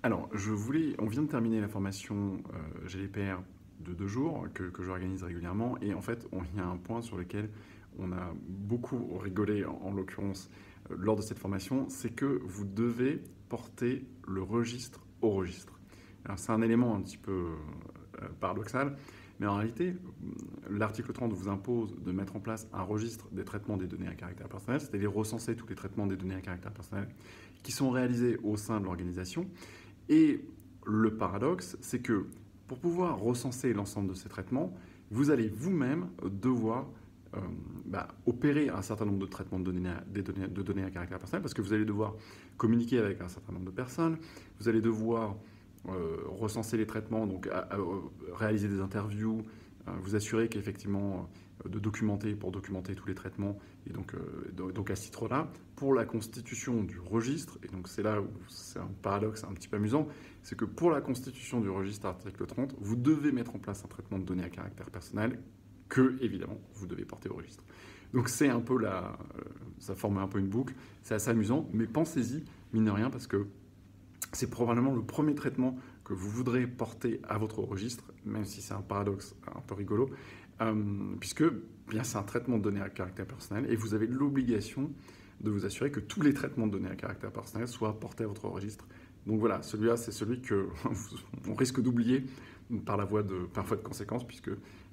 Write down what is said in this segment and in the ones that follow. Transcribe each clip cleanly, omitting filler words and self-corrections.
Alors, on vient de terminer la formation GDPR de 2 jours que j'organise régulièrement. Et en fait, il y a un point sur lequel on a beaucoup rigolé, en l'occurrence, lors de cette formation, c'est que vous devez porter le registre au registre. Alors, c'est un élément un petit peu paradoxal, mais en réalité, l'article 30 vous impose de mettre en place un registre des traitements des données à caractère personnel, c'est-à-dire recenser tous les traitements des données à caractère personnel qui sont réalisés au sein de l'organisation. Et le paradoxe, c'est que pour pouvoir recenser l'ensemble de ces traitements, vous allez vous-même devoir opérer un certain nombre de traitements de données à caractère personnel, parce que vous allez devoir communiquer avec un certain nombre de personnes, vous allez devoir recenser les traitements, donc réaliser des interviews, vous assurer qu'effectivement pour documenter tous les traitements. Et donc à ce titre-là, pour la constitution du registre, et donc c'est là où c'est un paradoxe un petit peu amusant, c'est que pour la constitution du registre article 30, vous devez mettre en place un traitement de données à caractère personnel que, évidemment, vous devez porter au registre. Donc c'est un peu ça forme un peu une boucle, c'est assez amusant, mais pensez-y, mine de rien, parce que c'est probablement le premier traitement que vous voudrez porter à votre registre, même si c'est un paradoxe un peu rigolo, puisque bien, c'est un traitement de données à caractère personnel et vous avez l'obligation de vous assurer que tous les traitements de données à caractère personnel soient portés à votre registre. Donc voilà, celui-là, c'est celui qu'on risque d'oublier par voie de conséquence, puisque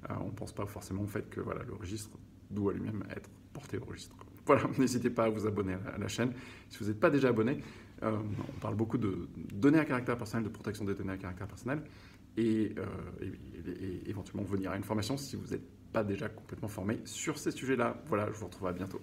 on ne pense pas forcément au fait que voilà, le registre doit lui-même être porté au registre. Voilà, n'hésitez pas à vous abonner à la chaîne. Si vous n'êtes pas déjà abonné, on parle beaucoup de données à caractère personnel, de protection des données à caractère personnel, et éventuellement venir à une formation si vous n'êtes pas déjà complètement formé sur ces sujets-là. Voilà, je vous retrouve à bientôt.